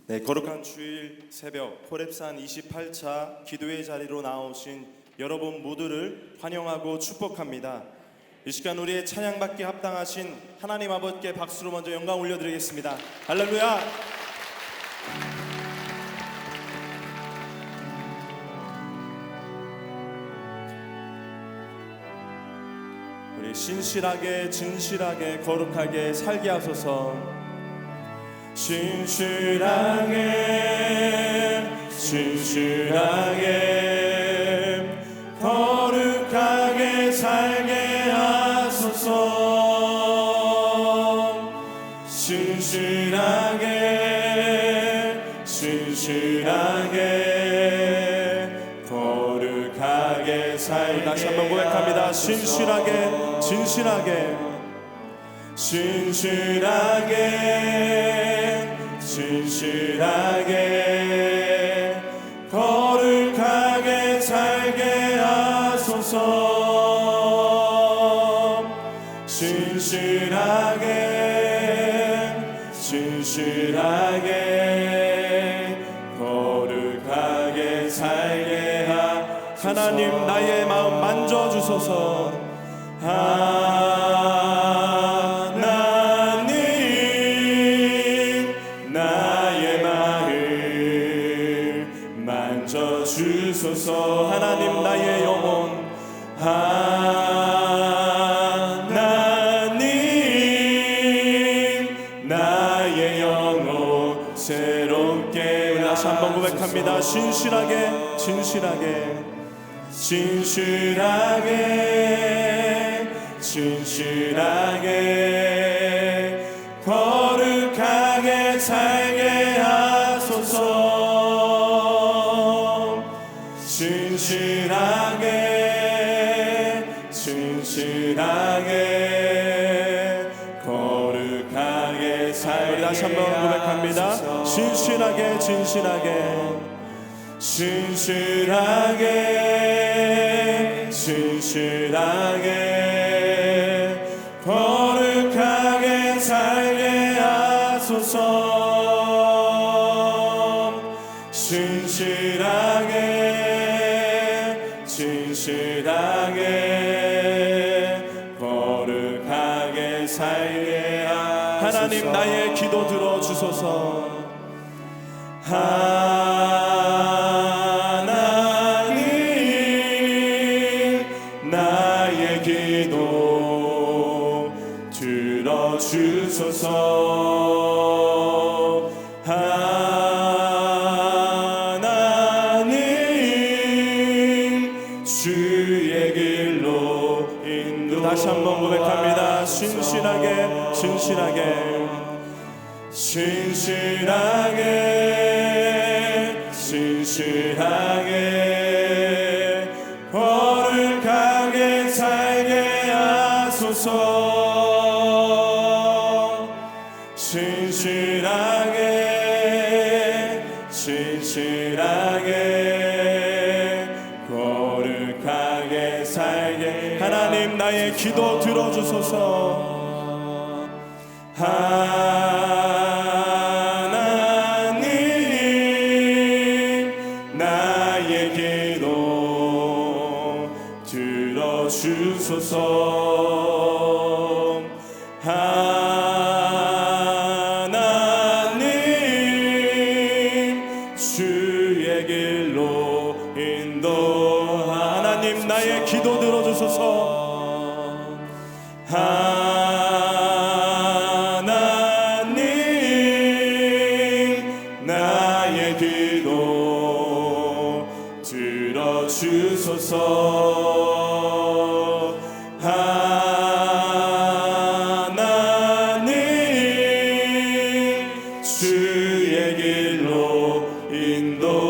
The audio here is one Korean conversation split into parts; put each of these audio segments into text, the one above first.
네, 거룩한 주일 새벽 호렙산 28차 기도의 자리로 나오신 여러분 모두를 환영하고 축복합니다. 이 시간 우리의 찬양받기에 합당하신 하나님 아버지께 박수로 먼저 영광 올려드리겠습니다. 할렐루야! 우리 신실하게 진실하게 거룩하게 살게 하소서. 신실하게 진실하게 거룩하게 살게 하소서. 신실하게 진실하게 거룩하게 살게 다시 한번 고백합니다. 신실하게 진실하게 진실하게 진실하게 거룩하게 살게 하소서. 신실하게 진실하게 거룩하게 살게 하소서. 하나님 나의 마음 만져주소서. 하나님 나의 영혼 하나님 나의 영혼 새롭게 다시 한번 고백합니다. 신실하게 진실하게 진실하게 진실하게 거룩하게 살게 하소서. 진실하게 진실하게 거룩하게 살게 다시 한번 고백합니다. 진실하게 진실하게 진실하게 진실하게 거룩하게 살게 하소서. 진실하게 진실하게 거룩하게 살게 하소서. 하나님 나의 기도 들어주소서. 하나님 나의 기도 들어주소서. 주의 길로 인도 다시 한번 고백합니다. 신실하게 진실하게 진실하게 진실하게 거룩하게 살게 하소서. 신실하게 진실하게 거룩하게 살게 하나님 나의 기도 들어주소서. 하나님 나의 기도 들어주소서. 하나님 주의 길로 인도 하나님 나의 기도 들어주소서. 하나님 나의 기도 들어주소서. 하나님 주의 길로 인도하소서.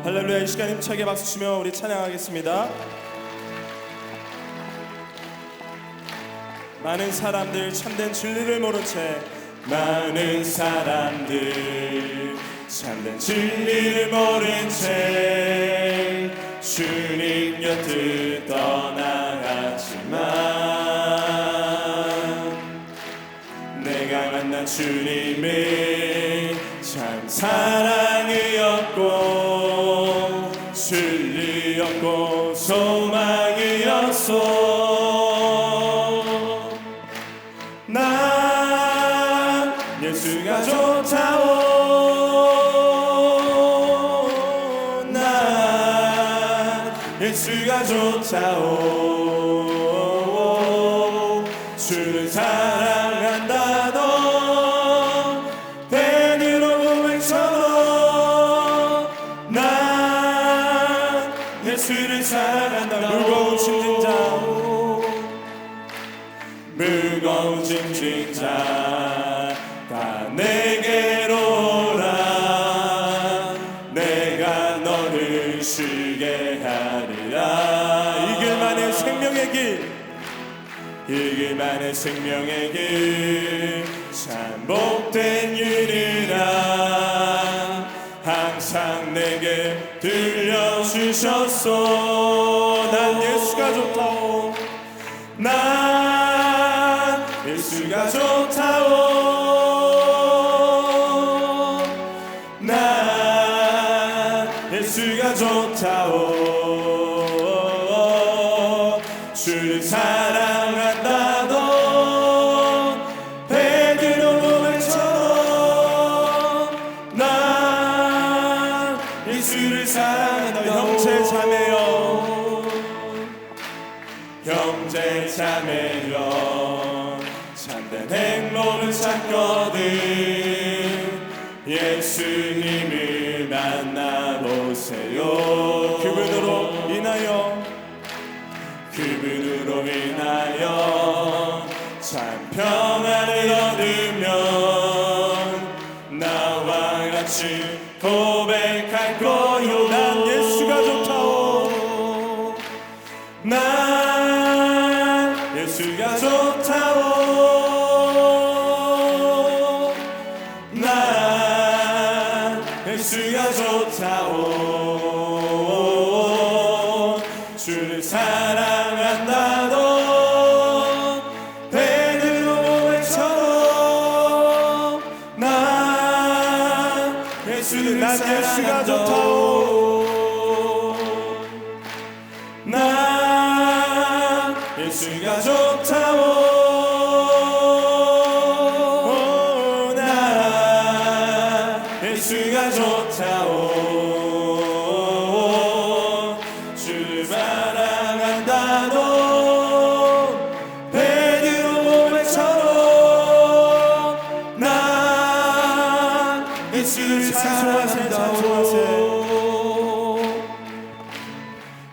할렐루야. 이 시간 힘차게 박수치며 우리 찬양하겠습니다. 많은 사람들 참된 진리를 모른 채 많은 사람들 참된 진리를 모른 채 주님 곁을 떠나갔지만 내가 만난 주님의 참 사랑이었고 진리였고 소망이었소. 난 예수가 좋다오. 난 예수가 좋다오. 주를 사랑한다. 너 베드로 고백처럼 난 예수를 사랑한다. 무거운 짐진 자 다 내게로 오라. 내가 너를 쉬게 하리라. 이 길만의 생명의 길, 이 길만의 생명의 길, 참 복된 일이라 항상 내게 들려주셨소. 난 예수가 좋다오. 난 예수가 좋다오. 난 예수가 좋다오. 주를 사랑한다. 너 베드로 고백처럼 난 예수를 사랑한다. 형제 자매여, 형제 자매여, 참된 행복을 찾거든 예수님을 만나보세요. 그분으로 인하여 참 평안을 얻으면 나와 같이 고백할 거요. 난 예수가 좋다오. 난 예수가 좋다오. 난 예수가 좋다오. 주를 사랑한다. 너 베드로 고백처럼 난 예수가 좋다오. 난 예수가 좋다오. 난 예수가 좋다오. 주를 사랑한다. 너 베드로 고백처럼 난 예수를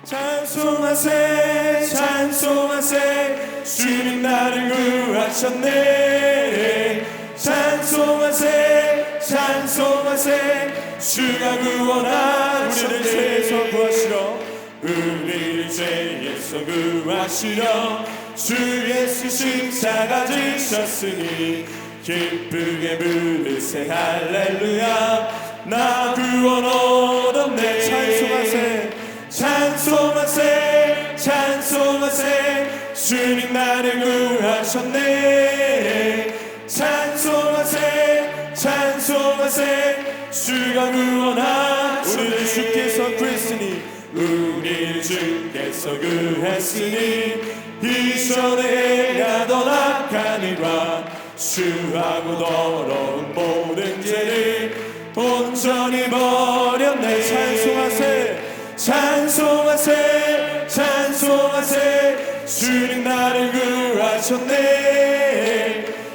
찬송하세. 찬송하세. 주님 나를 구하셨네. 찬송하세. 찬송하세. 주가 구원하셨네. 우리를 죄에서 구하시러, 우리를 죄에서 구하시려 주 예수 십자가 지셨으니 기쁘게 부르세 할렐루야. 나 구원 얻었네. 찬송하세. 찬송하세. 찬송하세. 주님 나를 구하셨네. 찬송하세. 찬송하세. 주가 구원하셨네. 우리를 주께서 구했으니, 우리를 주께서 구했으니 이전에 행하던 악한 일과 추하고 더러운 모든 죄를 온전히 버렸네. 찬송하세. 찬송하세. 찬송하세. 주님 나를 구하셨네.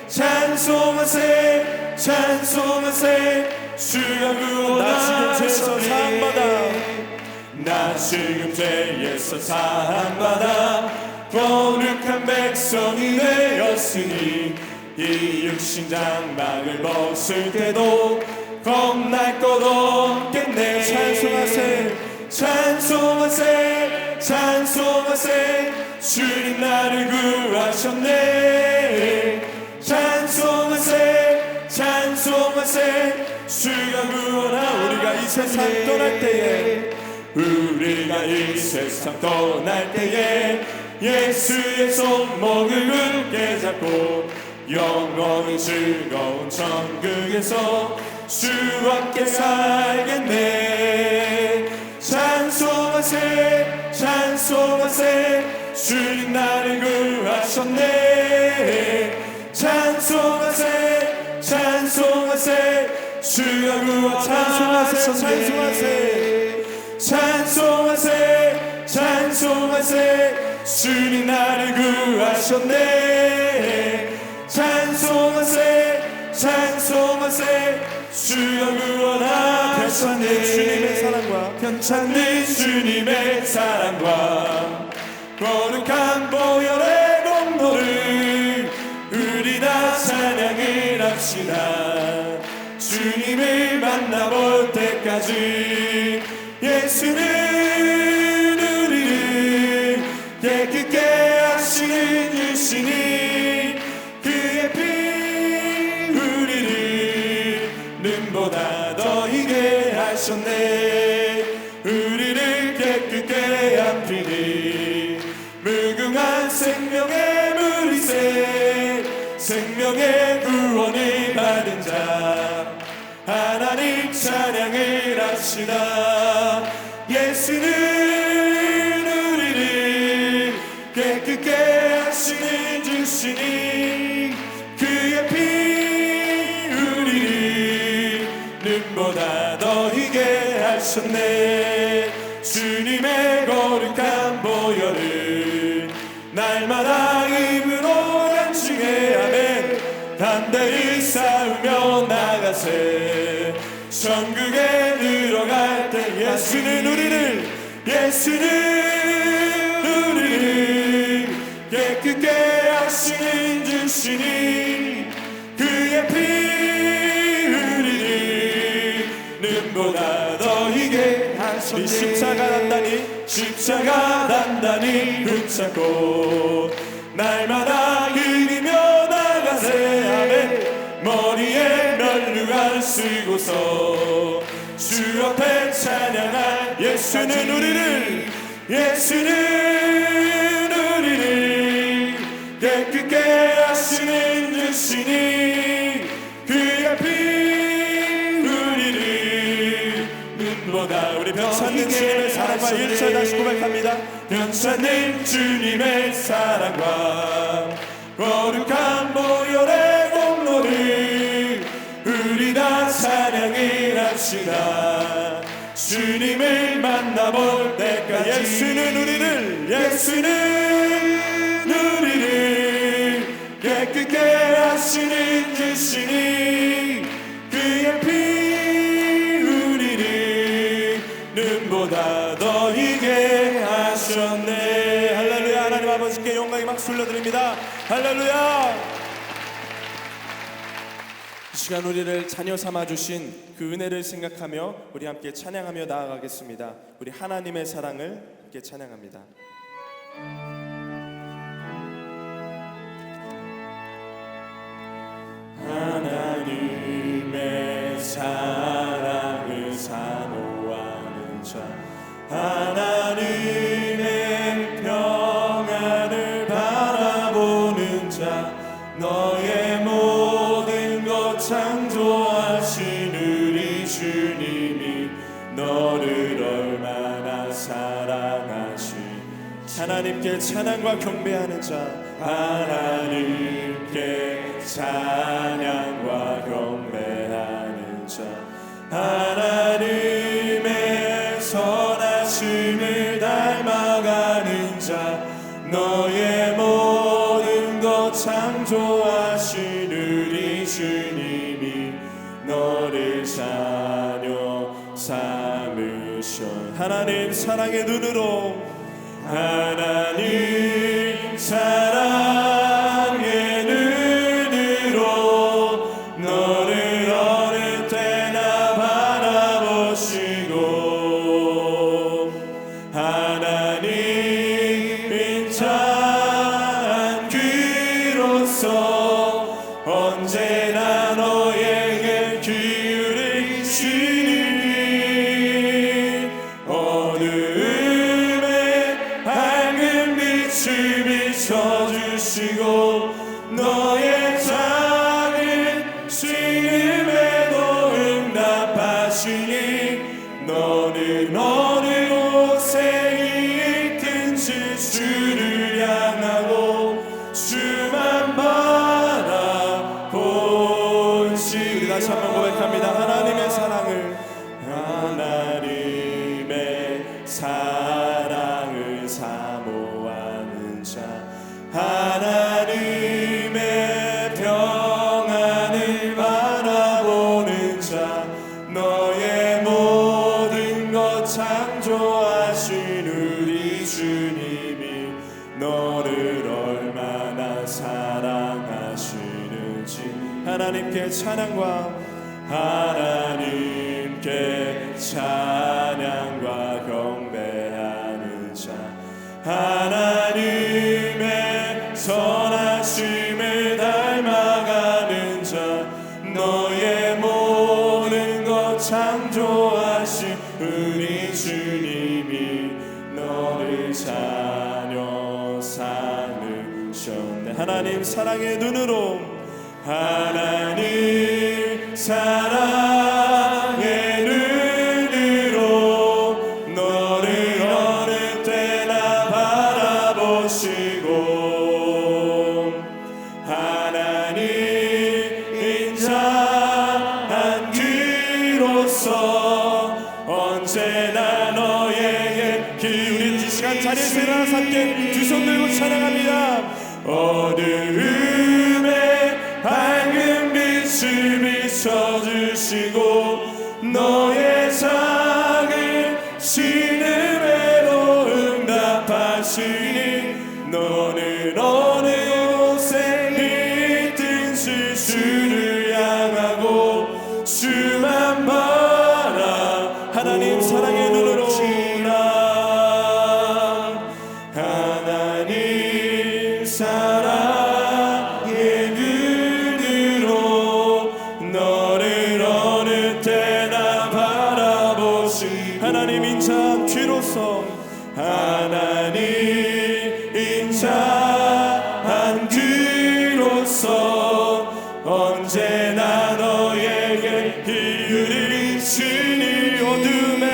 찬송하세. 찬송하세. 주가 구원하셨네. 나 지금 죄에서 사함받아 거룩한 백성이 되었으니 이 육신 장막을 벗을 때도 겁날 것 없겠네. 찬송하세. 찬송하세. 찬송하세. 주님 나를 구하셨네. 찬송하세. 찬송하세. 주가 구원하. 우리가 이 세상 떠날 때에, 우리가 이 세상 떠날 때에 예수의 손목을 굳게 잡고 영원히 즐거운 천국에서 주와 함께 살겠네. 찬송하세 찬송하세 주님 나를 구하셨네. 찬송하세 찬송하세 주가 구하셨네. 찬송하세 찬송하세 주님 나를 구하셨네. 찬송하세 찬송하세 주가 구원하셨네. 주님의 사랑과 편찮는 주님의 사랑과 거룩한 보혈의 공로를 우리 다 찬양을 합시다. 주님을 만나볼 때까지 예수는 우리를 깨끗게 하시는 주시니 그의 피 우리를 눈보다 더 희게 하셨네. 우리를 깨끗게 한 피니 무궁한 생명의 물이세. 생명의 구원을 받은 자 하나님 찬양을 합시다. 예수는 우리를 깨끗게 하시는 주시니 그의 피 우리를 눈보다 더 희게 하셨네. 주님의 거룩한 보혈을 날마다 입으로 간증해 아멘. 담대히 싸우며 나가세. 천국에 들어갈 때 예수는 우리를 깨끗게 하시는 주시니 그의 피 우리를 눈보다 더 희게 하셨네. 십자가 단단히 붙잡고 날마다 그리며 나가세 아멘. 머리에 면류관 쓰고서 주 앞에 찬양할 예수는 우리를 깨끗게 하시는 주시니 그의 피 우리를 눈보다 우리 변찮는 주님의 사랑과 1절 다시 고백합니다. 변찮는 주님의 사랑과 거룩한 보혈의 공로를 우리 다 찬양을 합시다. 주님을 만나볼 때까지 예수는 우리를 깨끗게 하시는 주시니 그의 피 우리를 눈보다 더 희게 하셨네. 할렐루야. 하나님 아버지께 영광의 박수 올려드립니다. 할렐루야. 이 시간 우리를 자녀 삼아주신 그 은혜를 생각하며 우리 함께 찬양하며 나아가겠습니다. 우리 하나님의 사랑을 함께 찬양합니다. 하나님의 사랑을 사모하는 자 하나님의 평안을 바라보는 자 너의 모든 것 창조하신 우리 주님이 너를 얼마나 사랑하시. 하나님께 찬양과 경배하는 자 하나님께 찬양과 경배하는 자 하나님의 선하심을 닮아가는 자 너의 모든 것 창조하신 우리 주님이 너를 자녀 삼으셔. 하나님 사랑의 눈으로 하나님 사랑의 눈으로 너를 어느 때나 바라보시고 하나님 빈찬 귀로서 언제나 너에게 기울이시니 어둠에 밝은 빛을 비춰주시고 너의 하나님께 찬양과 하나님께 찬양과 경배하는 자, 하나님의 선하심을 닮아가는 자, 너의 모든 것 창조하신 우리 주님이 너를 자녀 삼으셨네. 하나님 사랑의 눈으로, 하나님 사랑의 눈으로 너를 어느 때나 바라보시고, 하나님 인자한 귀로서 언제나 너에게 기울인 이 시간 자리에서 일어나서 함께 두 손 들고 찬양합니다. 어두움에 밝은 빛을 비춰주시고 너의 작은 신음에도 응답하시니, 너는 어느 곳에 있든지 주를 향하고 주만 바라. 하나님 사랑의 눈으로, 하나님 사랑의 눈으로 너를 어느 때나 바라보시, 하나님 인자한 귀로서, 하나님 인자한 귀로서 언제나 너에게 기울이시니, 어둠에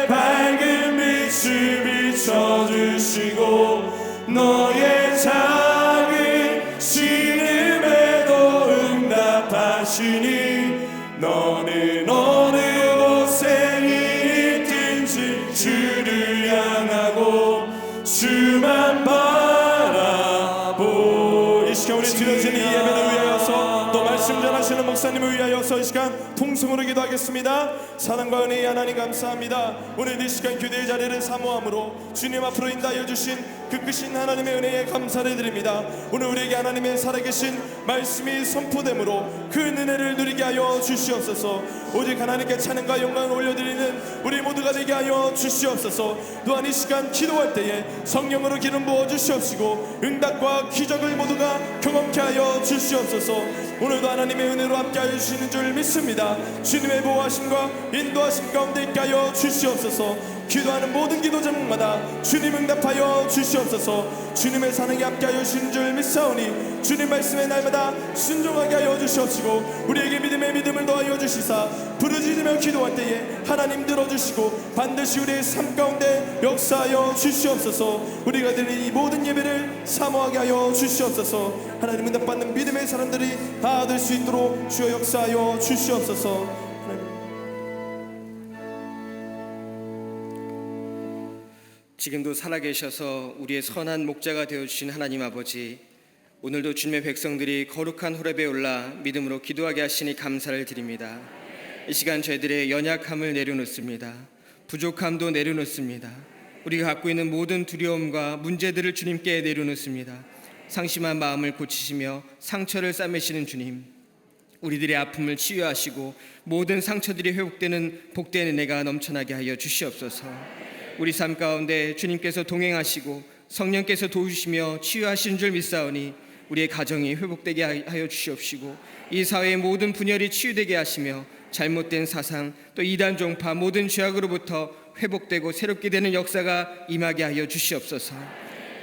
밝은 빛을 비춰주시고 너의 작은 신음에도 응답하시니, 너는 어느 곳에 있든지 주를 향하고 주만 바라보. 이 시간 우리 드려지는 이 예배를 위하여서, 또 말씀 전하시는 목사님을 위하여서 이 시간 통성으로 기도하겠습니다. 사랑과 은혜의 하나님 감사합니다. 오늘 이 시간 교대의 자리를 사모함으로 주님 앞으로 인도하여 주신 그 크신 하나님의 은혜에 감사를 드립니다. 오늘 우리에게 하나님의 살아계신 말씀이 선포됨으로 그 은혜를 누리게 하여 주시옵소서. 오직 하나님께 찬양과 영광을 올려드리는 우리 모두가 되게 하여 주시옵소서. 또한 이 시간 기도할 때에 성령으로 기름 부어 주시옵시고 응답과 기적을 모두가 경험케 하여 주시옵소서. 오늘도 하나님의 은혜로 함께 하여 주시는 줄 믿습니다. 주님의 보호하심과 인도하심 가운데 있게 하여 주시옵소서. 기도하는 모든 기도 제목마다 주님 응답하여 주시옵소서. 주님의 사랑에 함께 하여 주시는 줄 믿사오니 주님 말씀에 날마다 순종하게 하여 주시옵시고, 우리에게 믿음의 믿음을 더하여 주시사 부르짖으며 기도할 때에 하나님 들어주시고 반드시 우리의 삶 가운데 역사하여 주시옵소서. 우리가 드리는 이 모든 예배를 사모하게 하여 주시옵소서. 하나님 응답받는 믿음의 사람들이 다 될 수 있도록 주여 역사하여 주시옵소서. 지금도 살아계셔서 우리의 선한 목자가 되어주신 하나님 아버지, 오늘도 주님의 백성들이 거룩한 호렙에 올라 믿음으로 기도하게 하시니 감사를 드립니다. 이 시간 저희들의 연약함을 내려놓습니다. 부족함도 내려놓습니다. 우리가 갖고 있는 모든 두려움과 문제들을 주님께 내려놓습니다. 상심한 마음을 고치시며 상처를 싸매시는 주님, 우리들의 아픔을 치유하시고 모든 상처들이 회복되는 복된 은혜가 넘쳐나게 하여 주시옵소서. 우리 삶 가운데 주님께서 동행하시고 성령께서 도우시며 치유하신 줄 믿사오니 우리의 가정이 회복되게 하여 주시옵시고, 이 사회의 모든 분열이 치유되게 하시며 잘못된 사상 또 이단 종파 모든 죄악으로부터 회복되고 새롭게 되는 역사가 임하게 하여 주시옵소서.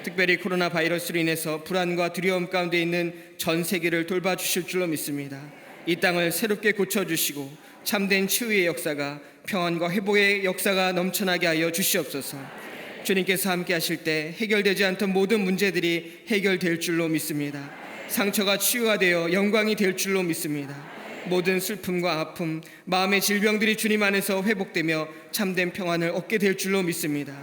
특별히 코로나 바이러스로 인해서 불안과 두려움 가운데 있는 전 세계를 돌봐주실 줄로 믿습니다. 이 땅을 새롭게 고쳐주시고 참된 치유의 역사가, 평안과 회복의 역사가 넘쳐나게 하여 주시옵소서. 주님께서 함께 하실 때 해결되지 않던 모든 문제들이 해결될 줄로 믿습니다. 상처가 치유가 되어 영광이 될 줄로 믿습니다. 모든 슬픔과 아픔, 마음의 질병들이 주님 안에서 회복되며 참된 평안을 얻게 될 줄로 믿습니다.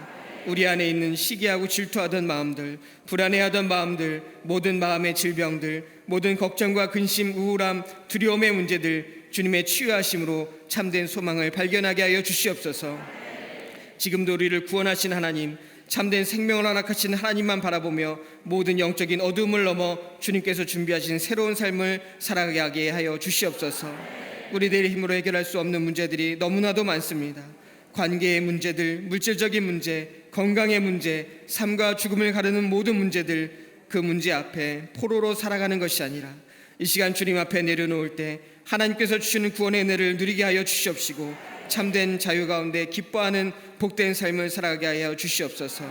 우리 안에 있는 시기하고 질투하던 마음들, 불안해하던 마음들, 모든 마음의 질병들, 모든 걱정과 근심, 우울함, 두려움의 문제들 주님의 치유하심으로 참된 소망을 발견하게 하여 주시옵소서. 지금도 우리를 구원하신 하나님, 참된 생명을 허락하신 하나님만 바라보며 모든 영적인 어두움을 넘어 주님께서 준비하신 새로운 삶을 살아가게 하여 주시옵소서. 우리들의 힘으로 해결할 수 없는 문제들이 너무나도 많습니다. 관계의 문제들, 물질적인 문제, 건강의 문제, 삶과 죽음을 가르는 모든 문제들, 그 문제 앞에 포로로 살아가는 것이 아니라 이 시간 주님 앞에 내려놓을 때 하나님께서 주시는 구원의 은혜를 누리게 하여 주시옵시고 참된 자유 가운데 기뻐하는 복된 삶을 살아가게 하여 주시옵소서.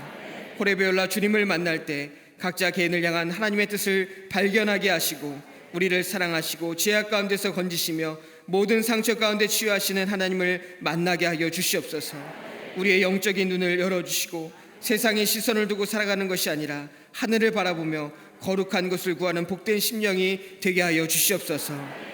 호렙에 올라 주님을 만날 때 각자 개인을 향한 하나님의 뜻을 발견하게 하시고 우리를 사랑하시고 죄악 가운데서 건지시며 모든 상처 가운데 치유하시는 하나님을 만나게 하여 주시옵소서. 우리의 영적인 눈을 열어주시고 세상의 시선을 두고 살아가는 것이 아니라 하늘을 바라보며 거룩한 것을 구하는 복된 심령이 되게 하여 주시옵소서.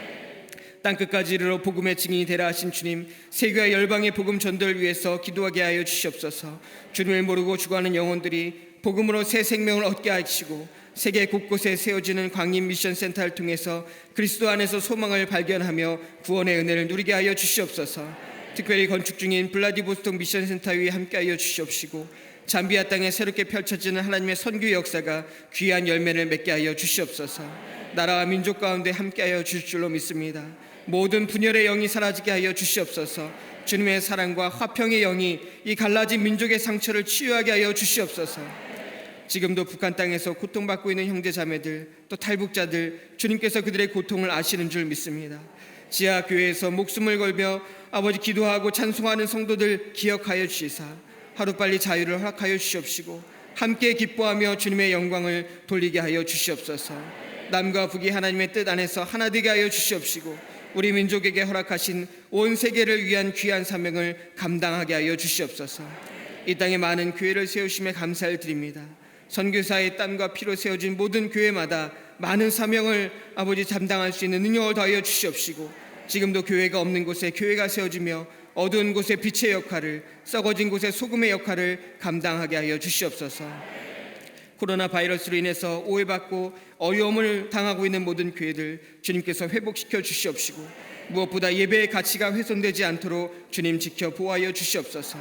땅끝까지 이르러 복음의 증인이 되라 하신 주님, 세계와 열방의 복음 전도를 위해서 기도하게 하여 주시옵소서. 주님을 모르고 죽어가는 영혼들이 복음으로 새 생명을 얻게 하시고 세계 곳곳에 세워지는 광림 미션 센터를 통해서 그리스도 안에서 소망을 발견하며 구원의 은혜를 누리게 하여 주시옵소서. 특별히 건축 중인 블라디보스톡 미션 센터 위에 함께하여 주시옵시고 잠비아 땅에 새롭게 펼쳐지는 하나님의 선교 역사가 귀한 열매를 맺게 하여 주시옵소서. 나라와 민족 가운데 함께하여 주실 줄로 믿습니다. 모든 분열의 영이 사라지게 하여 주시옵소서. 주님의 사랑과 화평의 영이 이 갈라진 민족의 상처를 치유하게 하여 주시옵소서. 지금도 북한 땅에서 고통받고 있는 형제자매들 또 탈북자들, 주님께서 그들의 고통을 아시는 줄 믿습니다. 지하교회에서 목숨을 걸며 아버지 기도하고 찬송하는 성도들 기억하여 주시사 하루빨리 자유를 허락하여 주시옵시고 함께 기뻐하며 주님의 영광을 돌리게 하여 주시옵소서. 남과 북이 하나님의 뜻 안에서 하나 되게 하여 주시옵시고 우리 민족에게 허락하신 온 세계를 위한 귀한 사명을 감당하게 하여 주시옵소서. 이 땅에 많은 교회를 세우심에 감사를 드립니다. 선교사의 땀과 피로 세워진 모든 교회마다 많은 사명을 아버지 감당할 수 있는 능력을 더하여 주시옵시고 지금도 교회가 없는 곳에 교회가 세워지며 어두운 곳에 빛의 역할을, 썩어진 곳에 소금의 역할을 감당하게 하여 주시옵소서. 코로나 바이러스로 인해서 오해받고 어려움을 당하고 있는 모든 교회들 주님께서 회복시켜 주시옵시고 무엇보다 예배의 가치가 훼손되지 않도록 주님 지켜 보호하여 주시옵소서.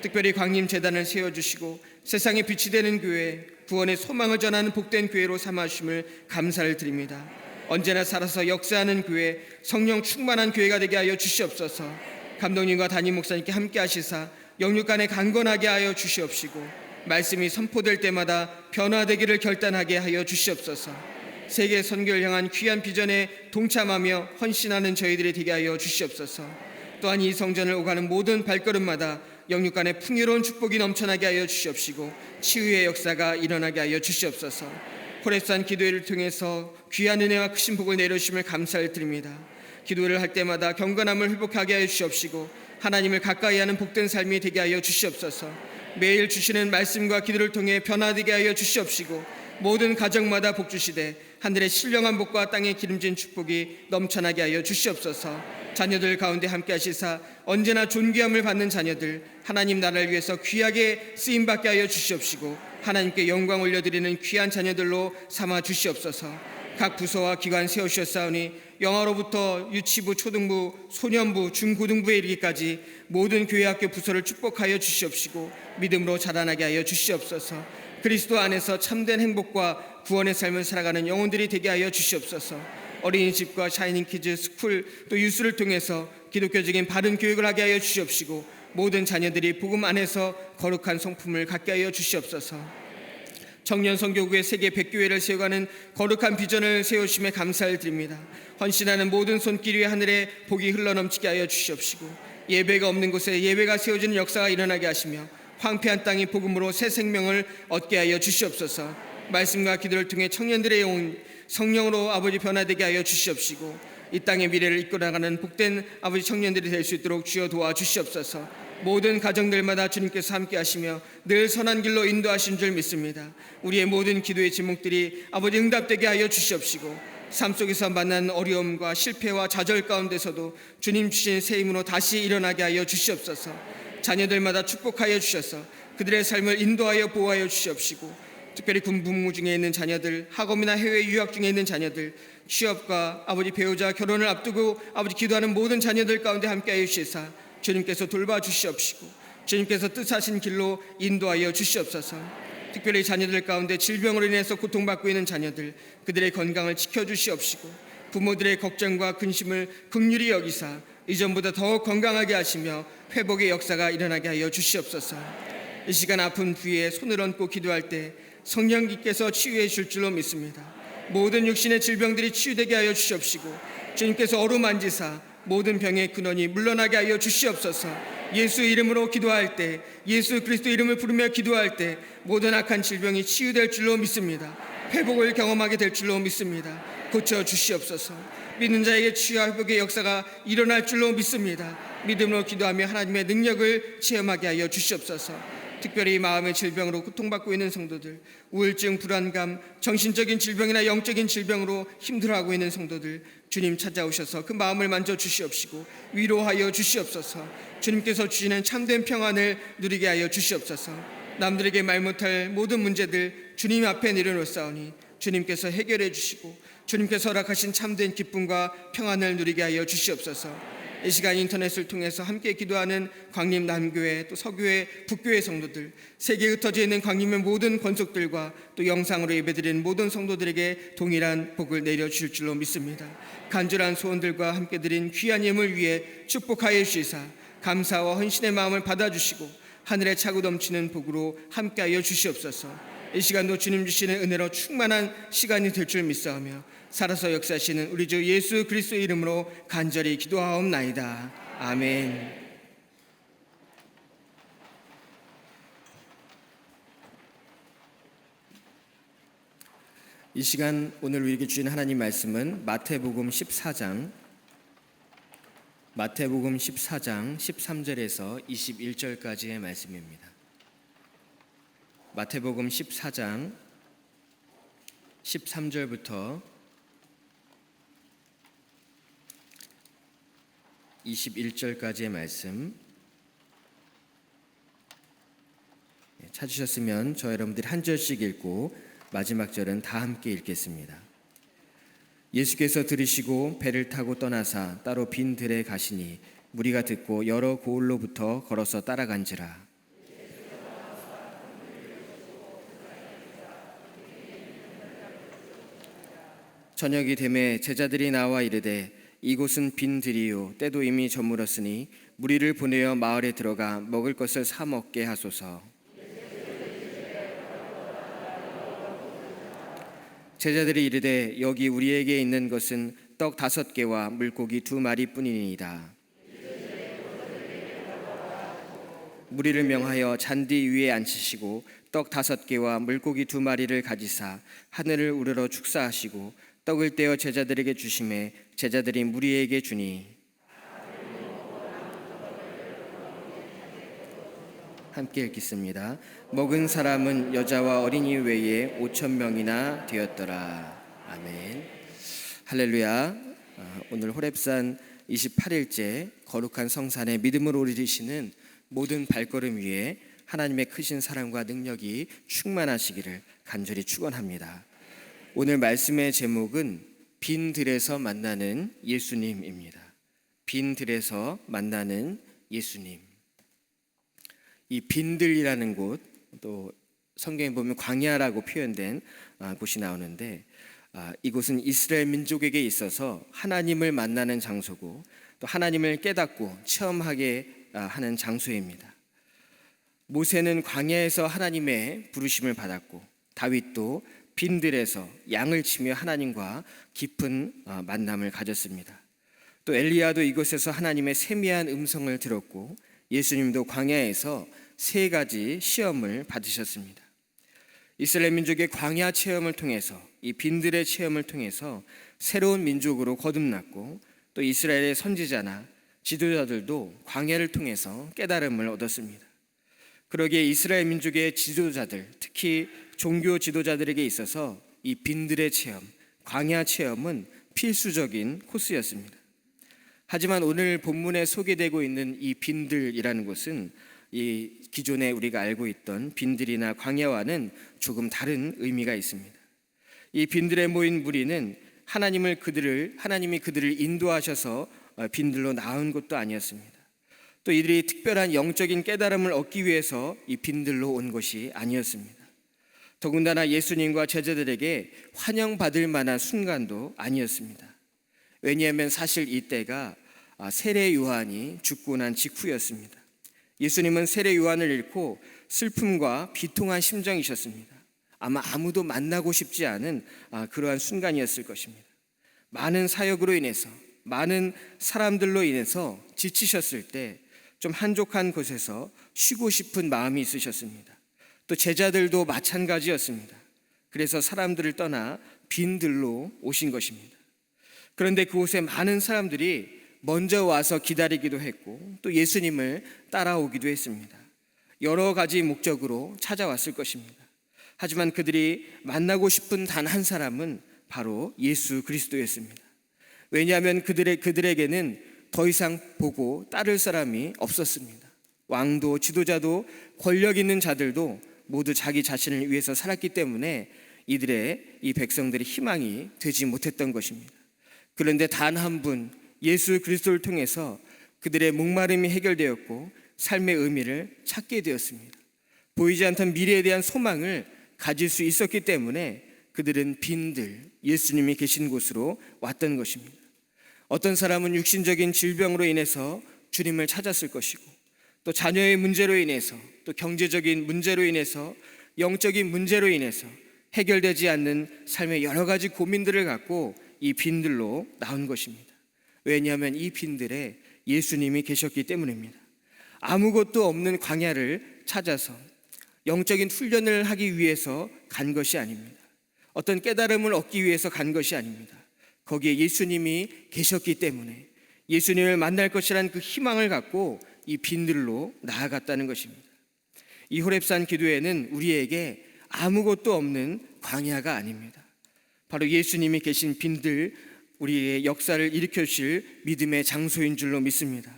특별히 광림재단을 세워주시고 세상에 빛이 되는 교회, 구원의 소망을 전하는 복된 교회로 삼아주심을 감사를 드립니다. 언제나 살아서 역사하는 교회, 성령 충만한 교회가 되게 하여 주시옵소서. 감독님과 담임 목사님께 함께 하시사 영육간에 강건하게 하여 주시옵시고 말씀이 선포될 때마다 변화되기를 결단하게 하여 주시옵소서. 세계 선교를 향한 귀한 비전에 동참하며 헌신하는 저희들이 되게 하여 주시옵소서. 또한 이 성전을 오가는 모든 발걸음마다 영육간에 풍요로운 축복이 넘쳐나게 하여 주시옵시고 치유의 역사가 일어나게 하여 주시옵소서. 호렙산 기도회를 통해서 귀한 은혜와 크신 복을 내려주심을 감사를 드립니다. 기도를 할 때마다 경건함을 회복하게 하여 주시옵시고 하나님을 가까이 하는 복된 삶이 되게 하여 주시옵소서. 매일 주시는 말씀과 기도를 통해 변화되게 하여 주시옵시고 모든 가정마다 복 주시되 하늘의 신령한 복과 땅에 기름진 축복이 넘쳐나게 하여 주시옵소서. 자녀들 가운데 함께 하시사 언제나 존귀함을 받는 자녀들 하나님 나라를 위해서 귀하게 쓰임받게 하여 주시옵시고 하나님께 영광 올려드리는 귀한 자녀들로 삼아 주시옵소서. 각 부서와 기관 세우셨사오니 영아로부터 유치부, 초등부, 소년부, 중고등부에 이르기까지 모든 교회학교 부서를 축복하여 주시옵시고 믿음으로 자라나게 하여 주시옵소서. 그리스도 안에서 참된 행복과 구원의 삶을 살아가는 영혼들이 되게 하여 주시옵소서. 어린이집과 샤이닝 키즈, 스쿨 또 유스를 통해서 기독교적인 바른 교육을 하게 하여 주시옵시고 모든 자녀들이 복음 안에서 거룩한 성품을 갖게 하여 주시옵소서. 청년 선교구의 세계 100교회를 세워가는 거룩한 비전을 세우심에 감사를 드립니다. 헌신하는 모든 손길 위에 하늘에 복이 흘러넘치게 하여 주시옵시고 예배가 없는 곳에 예배가 세워지는 역사가 일어나게 하시며 황폐한 땅이 복음으로 새 생명을 얻게 하여 주시옵소서. 말씀과 기도를 통해 청년들의 영혼 성령으로 아버지 변화되게 하여 주시옵시고 이 땅의 미래를 이끌어나가는 복된 아버지 청년들이 될 수 있도록 주여 도와주시옵소서. 모든 가정들마다 주님께서 함께 하시며 늘 선한 길로 인도하신 줄 믿습니다. 우리의 모든 기도의 제목들이 아버지 응답되게 하여 주시옵시고 삶 속에서 만난 어려움과 실패와 좌절 가운데서도 주님 주신 새 힘으로 다시 일어나게 하여 주시옵소서. 자녀들마다 축복하여 주셔서 그들의 삶을 인도하여 보호하여 주시옵시고 특별히 군복무 중에 있는 자녀들, 학업이나 해외 유학 중에 있는 자녀들, 취업과 아버지 배우자 결혼을 앞두고 아버지 기도하는 모든 자녀들 가운데 함께하여 주시사 주님께서 돌봐주시옵시고 주님께서 뜻하신 길로 인도하여 주시옵소서. 특별히 자녀들 가운데 질병으로 인해서 고통받고 있는 자녀들, 그들의 건강을 지켜주시옵시고 부모들의 걱정과 근심을 긍휼히 여기사 이전보다 더욱 건강하게 하시며 회복의 역사가 일어나게 하여 주시옵소서. 이 시간 아픈 부위에 손을 얹고 기도할 때 성령님께서 치유해 줄 줄로 믿습니다. 모든 육신의 질병들이 치유되게 하여 주시옵시고 주님께서 어루만지사 모든 병의 근원이 물러나게 하여 주시옵소서. 예수 이름으로 기도할 때, 예수 그리스도 이름을 부르며 기도할 때 모든 악한 질병이 치유될 줄로 믿습니다. 회복을 경험하게 될 줄로 믿습니다. 고쳐 주시옵소서. 믿는 자에게 치유와 회복의 역사가 일어날 줄로 믿습니다. 믿음으로 기도하며 하나님의 능력을 체험하게 하여 주시옵소서. 특별히 마음의 질병으로 고통받고 있는 성도들, 우울증, 불안감, 정신적인 질병이나 영적인 질병으로 힘들어하고 있는 성도들, 주님 찾아오셔서 그 마음을 만져 주시옵시고 위로하여 주시옵소서. 주님께서 주시는 참된 평안을 누리게 하여 주시옵소서. 남들에게 말 못할 모든 문제들 주님 앞에 내려놓사오니 주님께서 해결해 주시고 주님께서 허락하신 참된 기쁨과 평안을 누리게 하여 주시옵소서. 이 시간 인터넷을 통해서 함께 기도하는 광림 남교회 또 서교회 북교회 성도들, 세계에 흩어져 있는 광림의 모든 권속들과 또 영상으로 예배드리는 모든 성도들에게 동일한 복을 내려주실 줄로 믿습니다. 간절한 소원들과 함께 드린 귀한 예물 위에 축복하여 주시사 감사와 헌신의 마음을 받아주시고 하늘에 차고 넘치는 복으로 함께하여 주시옵소서. 이 시간도 주님 주시는 은혜로 충만한 시간이 될 줄 믿사오며 살아서 역사하시는 우리 주 예수 그리스도의 이름으로 간절히 기도하옵나이다. 아멘. 이 시간 오늘 우리에게 주신 하나님 말씀은 마태복음 14장 13절에서 21절까지의 말씀입니다. 마태복음 14장 13절부터 21절까지의 말씀 찾으셨으면 저 여러분들이 한 절씩 읽고 마지막 절은 다 함께 읽겠습니다. 예수께서 들으시고 배를 타고 떠나사 따로 빈 들에 가시니 무리가 듣고 여러 고을로부터 걸어서 따라간지라. 저녁이 되매 제자들이 나와 이르되 이곳은 빈 들이요 때도 이미 저물었으니 무리를 보내어 마을에 들어가 먹을 것을 사 먹게 하소서. 제자들이 이르되 여기 우리에게 있는 것은 떡 5개와 물고기 2마리뿐이니이다. 무리를 명하여 잔디 위에 앉히시고 떡 5개와 물고기 2마리를 가지사 하늘을 우러러 축사하시고 떡을 떼어 제자들에게 주시매 제자들이 무리에게 주니 함께 읽겠습니다. 먹은 사람은 여자와 어린이 외에 5,000명이나 되었더라. 아멘. 할렐루야. 오늘 호렙산 28일째 거룩한 성산에 믿음으로 오르시는 모든 발걸음 위에 하나님의 크신 사랑과 능력이 충만하시기를 간절히 축원합니다. 오늘 말씀의 제목은 빈 들에서 만나는 예수님입니다. 빈 들에서 만나는 예수님. 이 빈들이라는 곳, 또 성경에 보면 광야라고 표현된 곳이 나오는데 이곳은 이스라엘 민족에게 있어서 하나님을 만나는 장소고 또 하나님을 깨닫고 체험하게 하는 장소입니다. 모세는 광야에서 하나님의 부르심을 받았고 다윗도 빈들에서 양을 치며 하나님과 깊은 만남을 가졌습니다. 또 엘리야도 이곳에서 하나님의 세미한 음성을 들었고 예수님도 광야에서 3가지 시험을 받으셨습니다. 이스라엘 민족의 광야 체험을 통해서 이 빈들의 체험을 통해서 새로운 민족으로 거듭났고 또 이스라엘의 선지자나 지도자들도 광야를 통해서 깨달음을 얻었습니다. 그러기에 이스라엘 민족의 지도자들, 특히 종교 지도자들에게 있어서 이 빈들의 체험, 광야 체험은 필수적인 코스였습니다. 하지만 오늘 본문에 소개되고 있는 이 빈들이라는 것은 이 기존에 우리가 알고 있던 빈들이나 광야와는 조금 다른 의미가 있습니다. 이 빈들에 모인 무리는 하나님이 그들을 인도하셔서 빈들로 낳은 것도 아니었습니다. 또 이들이 특별한 영적인 깨달음을 얻기 위해서 이 빈들로 온 것이 아니었습니다. 더군다나 예수님과 제자들에게 환영받을 만한 순간도 아니었습니다. 왜냐하면 사실 이때가 세례 요한이 죽고 난 직후였습니다. 예수님은 세례 요한을 잃고 슬픔과 비통한 심정이셨습니다. 아마 아무도 만나고 싶지 않은 그러한 순간이었을 것입니다. 많은 사역으로 인해서, 많은 사람들로 인해서 지치셨을 때 좀 한적한 곳에서 쉬고 싶은 마음이 있으셨습니다. 또 제자들도 마찬가지였습니다. 그래서 사람들을 떠나 빈들로 오신 것입니다. 그런데 그곳에 많은 사람들이 먼저 와서 기다리기도 했고 또 예수님을 따라오기도 했습니다. 여러 가지 목적으로 찾아왔을 것입니다. 하지만 그들이 만나고 싶은 단 한 사람은 바로 예수 그리스도였습니다. 왜냐하면 그들에게는 더 이상 보고 따를 사람이 없었습니다. 왕도 지도자도 권력 있는 자들도 모두 자기 자신을 위해서 살았기 때문에 이 백성들의 희망이 되지 못했던 것입니다. 그런데 단 한 분 예수 그리스도를 통해서 그들의 목마름이 해결되었고 삶의 의미를 찾게 되었습니다. 보이지 않던 미래에 대한 소망을 가질 수 있었기 때문에 그들은 빈들, 예수님이 계신 곳으로 왔던 것입니다. 어떤 사람은 육신적인 질병으로 인해서 주님을 찾았을 것이고 또 자녀의 문제로 인해서 또 경제적인 문제로 인해서 영적인 문제로 인해서 해결되지 않는 삶의 여러 가지 고민들을 갖고 이 빈들로 나온 것입니다. 왜냐하면 이 빈들에 예수님이 계셨기 때문입니다. 아무것도 없는 광야를 찾아서 영적인 훈련을 하기 위해서 간 것이 아닙니다. 어떤 깨달음을 얻기 위해서 간 것이 아닙니다. 거기에 예수님이 계셨기 때문에 예수님을 만날 것이라는 그 희망을 갖고 이 빈들로 나아갔다는 것입니다. 이 호렙산 기도회는 우리에게 아무것도 없는 광야가 아닙니다. 바로 예수님이 계신 빈들, 우리의 역사를 일으켜 주실 믿음의 장소인 줄로 믿습니다.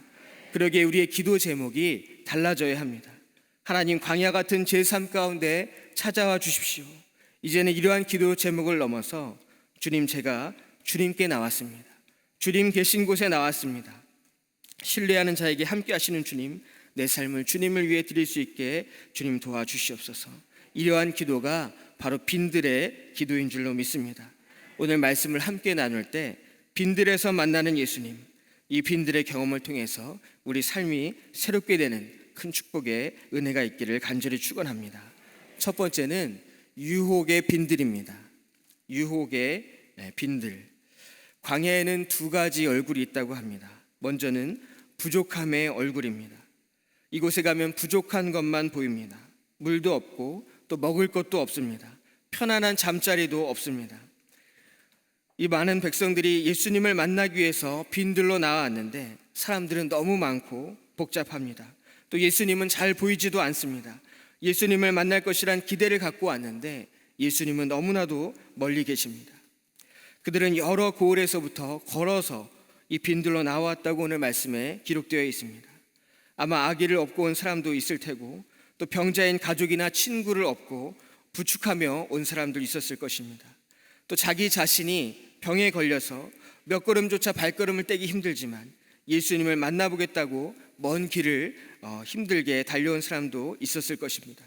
그러기에 우리의 기도 제목이 달라져야 합니다. 하나님, 광야 같은 제 삶 가운데 찾아와 주십시오. 이제는 이러한 기도 제목을 넘어서 주님, 제가 주님께 나왔습니다. 주님 계신 곳에 나왔습니다. 신뢰하는 자에게 함께 하시는 주님, 내 삶을 주님을 위해 드릴 수 있게 주님 도와주시옵소서. 이러한 기도가 바로 빈들의 기도인 줄로 믿습니다. 오늘 말씀을 함께 나눌 때 빈들에서 만나는 예수님, 이 빈들의 경험을 통해서 우리 삶이 새롭게 되는 큰 축복의 은혜가 있기를 간절히 축원합니다. 첫 번째는 유혹의 빈들입니다. 유혹의 빈들. 광야에는 두 가지 얼굴이 있다고 합니다. 먼저는 부족함의 얼굴입니다. 이곳에 가면 부족한 것만 보입니다. 물도 없고 또 먹을 것도 없습니다. 편안한 잠자리도 없습니다. 이 많은 백성들이 예수님을 만나기 위해서 빈들로 나왔는데 사람들은 너무 많고 복잡합니다. 또 예수님은 잘 보이지도 않습니다. 예수님을 만날 것이란 기대를 갖고 왔는데 예수님은 너무나도 멀리 계십니다. 그들은 여러 고을에서부터 걸어서 이 빈들로 나왔다고 오늘 말씀에 기록되어 있습니다. 아마 아기를 업고 온 사람도 있을 테고 또 병자인 가족이나 친구를 업고 부축하며 온 사람도 있었을 것입니다. 또 자기 자신이 병에 걸려서 몇 걸음조차 발걸음을 떼기 힘들지만 예수님을 만나보겠다고 먼 길을 힘들게 달려온 사람도 있었을 것입니다.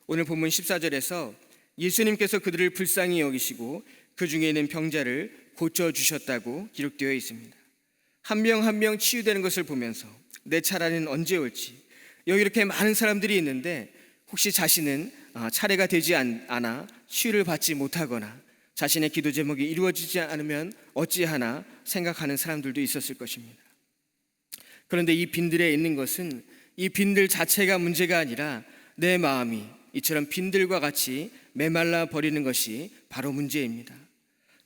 오늘 본문 14절에서 예수님께서 그들을 불쌍히 여기시고 그 중에 있는 병자를 고쳐주셨다고 기록되어 있습니다. 한 명 한 명 치유되는 것을 보면서 내 차례는 언제 올지, 여기 이렇게 많은 사람들이 있는데 혹시 자신은 차례가 되지 않아 치유를 받지 못하거나 자신의 기도 제목이 이루어지지 않으면 어찌하나 생각하는 사람들도 있었을 것입니다. 그런데 이 빈들에 있는 것은 이 빈들 자체가 문제가 아니라 내 마음이 이처럼 빈들과 같이 메말라 버리는 것이 바로 문제입니다.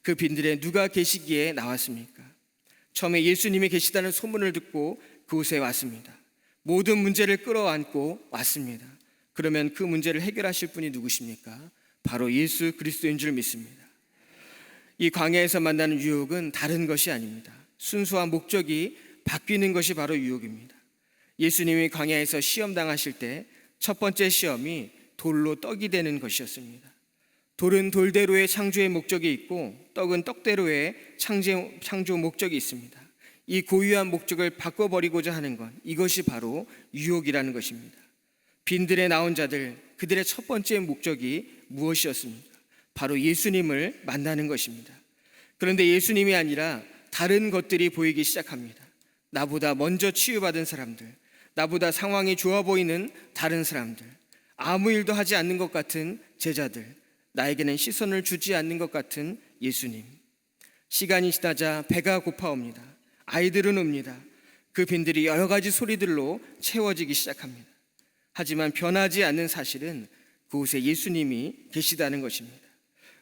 그 빈들에 누가 계시기에 나왔습니까? 처음에 예수님이 계시다는 소문을 듣고 그곳에 왔습니다. 모든 문제를 끌어안고 왔습니다. 그러면 그 문제를 해결하실 분이 누구십니까? 바로 예수 그리스도인 줄 믿습니다. 이 광야에서 만나는 유혹은 다른 것이 아닙니다. 순수한 목적이 바뀌는 것이 바로 유혹입니다. 예수님이 광야에서 시험 당하실 때 첫 번째 시험이 돌로 떡이 되는 것이었습니다. 돌은 돌대로의 창조의 목적이 있고 떡은 떡대로의 창조 목적이 있습니다. 이 고유한 목적을 바꿔버리고자 하는 것, 이것이 바로 유혹이라는 것입니다. 빈들에 나온 자들, 그들의 첫 번째 목적이 무엇이었습니까? 바로 예수님을 만나는 것입니다. 그런데 예수님이 아니라 다른 것들이 보이기 시작합니다. 나보다 먼저 치유받은 사람들, 나보다 상황이 좋아 보이는 다른 사람들, 아무 일도 하지 않는 것 같은 제자들, 나에게는 시선을 주지 않는 것 같은 예수님. 시간이 지나자 배가 고파옵니다. 아이들은 옵니다. 그 빈들이 여러 가지 소리들로 채워지기 시작합니다. 하지만 변하지 않는 사실은 그곳에 예수님이 계시다는 것입니다.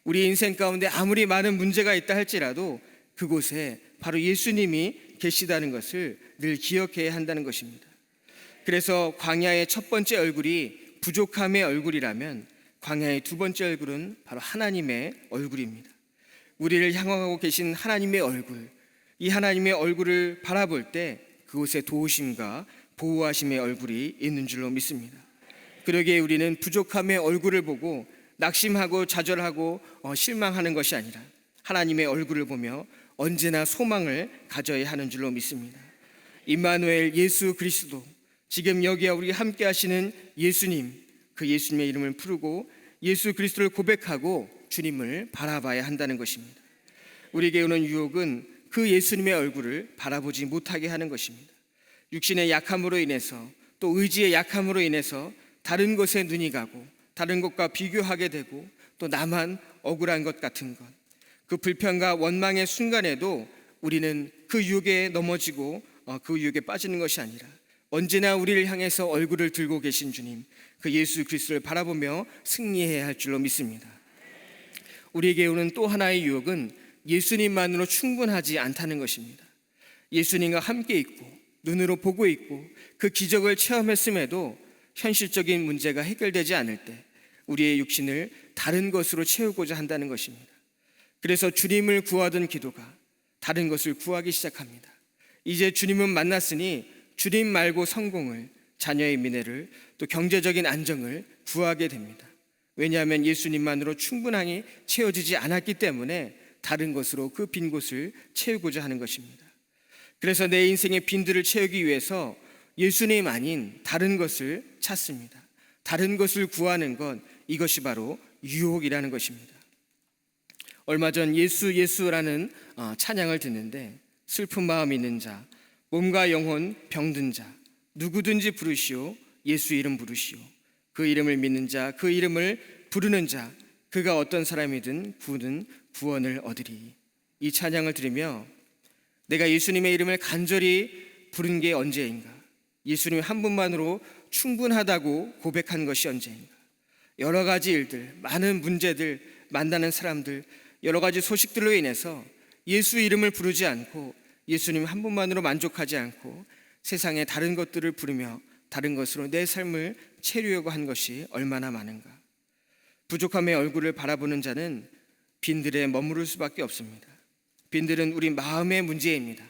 우리 인생 가운데 아무리 많은 문제가 있다 할지라도 그곳에 바로 예수님이 계시다는 것을 늘 기억해야 한다는 것입니다. 그래서 광야의 첫 번째 얼굴이 부족함의 얼굴이라면 광야의 두 번째 얼굴은 바로 하나님의 얼굴입니다. 우리를 향하고 계신 하나님의 얼굴, 이 하나님의 얼굴을 바라볼 때 그곳에 도우심과 보호하심의 얼굴이 있는 줄로 믿습니다. 그러기에 우리는 부족함의 얼굴을 보고 낙심하고 좌절하고 실망하는 것이 아니라 하나님의 얼굴을 보며 언제나 소망을 가져야 하는 줄로 믿습니다. 임마누엘 예수 그리스도, 지금 여기와 우리 함께 하시는 예수님, 그 예수님의 이름을 부르고 예수 그리스도를 고백하고 주님을 바라봐야 한다는 것입니다. 우리에게 오는 유혹은 그 예수님의 얼굴을 바라보지 못하게 하는 것입니다. 육신의 약함으로 인해서 또 의지의 약함으로 인해서 다른 것에 눈이 가고 다른 것과 비교하게 되고 또 나만 억울한 것 같은 것, 그 불평과 원망의 순간에도 우리는 그 유혹에 넘어지고 그 유혹에 빠지는 것이 아니라 언제나 우리를 향해서 얼굴을 들고 계신 주님, 그 예수 그리스도를 바라보며 승리해야 할 줄로 믿습니다. 우리에게 오는 또 하나의 유혹은 예수님만으로 충분하지 않다는 것입니다. 예수님과 함께 있고 눈으로 보고 있고 그 기적을 체험했음에도 현실적인 문제가 해결되지 않을 때 우리의 육신을 다른 것으로 채우고자 한다는 것입니다. 그래서 주님을 구하던 기도가 다른 것을 구하기 시작합니다. 이제 주님은 만났으니 주님 말고 성공을, 자녀의 미래를, 또 경제적인 안정을 구하게 됩니다. 왜냐하면 예수님만으로 충분하게 채워지지 않았기 때문에 다른 것으로 그 빈 곳을 채우고자 하는 것입니다. 그래서 내 인생의 빈들을 채우기 위해서 예수님 아닌 다른 것을 찾습니다. 다른 것을 구하는 것, 이것이 바로 유혹이라는 것입니다. 얼마 전 예수라는 찬양을 듣는데 슬픈 마음 있는 자, 몸과 영혼 병든 자, 누구든지 부르시오, 예수 이름 부르시오. 그 이름을 믿는 자, 그 이름을 부르는 자, 그가 어떤 사람이든 구원을 얻으리. 이 찬양을 들으며 내가 예수님의 이름을 간절히 부른 게 언제인가? 예수님 한 분만으로 충분하다고 고백한 것이 언제인가? 여러 가지 일들, 많은 문제들, 만나는 사람들, 여러 가지 소식들로 인해서 예수 이름을 부르지 않고 예수님 한 분만으로 만족하지 않고 세상의 다른 것들을 부르며 다른 것으로 내 삶을 채우려고 한 것이 얼마나 많은가? 부족함의 얼굴을 바라보는 자는 빈들에 머무를 수밖에 없습니다. 빈들은 우리 마음의 문제입니다.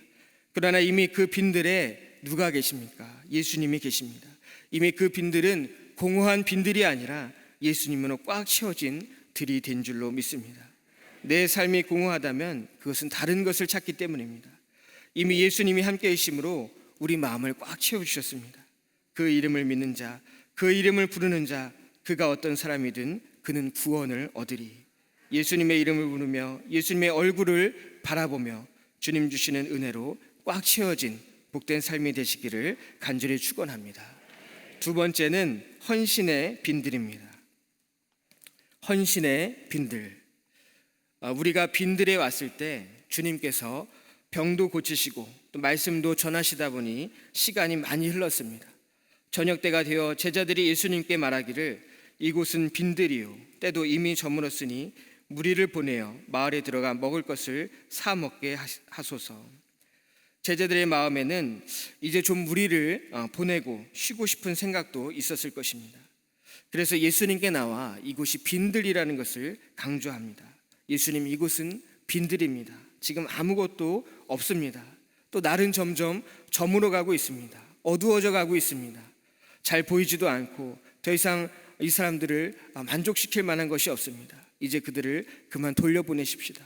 그러나 이미 그 빈들에 누가 계십니까? 예수님이 계십니다. 이미 그 빈들은 공허한 빈들이 아니라 예수님으로 꽉 채워진 들이 된 줄로 믿습니다. 내 삶이 공허하다면 그것은 다른 것을 찾기 때문입니다. 이미 예수님이 함께 계심으로 우리 마음을 꽉 채워주셨습니다. 그 이름을 믿는 자, 그 이름을 부르는 자, 그가 어떤 사람이든 그는 구원을 얻으리. 예수님의 이름을 부르며 예수님의 얼굴을 바라보며 주님 주시는 은혜로 꽉 채워진 복된 삶이 되시기를 간절히 축원합니다. 두 번째는 헌신의 빈들입니다. 헌신의 빈들. 우리가 빈들에 왔을 때 주님께서 병도 고치시고 또 말씀도 전하시다 보니 시간이 많이 흘렀습니다. 저녁 때가 되어 제자들이 예수님께 말하기를 이곳은 빈들이요 때도 이미 저물었으니 무리를 보내어 마을에 들어가 먹을 것을 사 먹게 하소서. 제자들의 마음에는 이제 좀 무리를 보내고 쉬고 싶은 생각도 있었을 것입니다. 그래서 예수님께 나와 이곳이 빈들이라는 것을 강조합니다. 예수님, 이곳은 빈들입니다. 지금 아무것도 없습니다. 또 날은 점점 저물어 가고 있습니다. 어두워져 가고 있습니다. 잘 보이지도 않고 더 이상 이 사람들을 만족시킬 만한 것이 없습니다. 이제 그들을 그만 돌려보내십시다.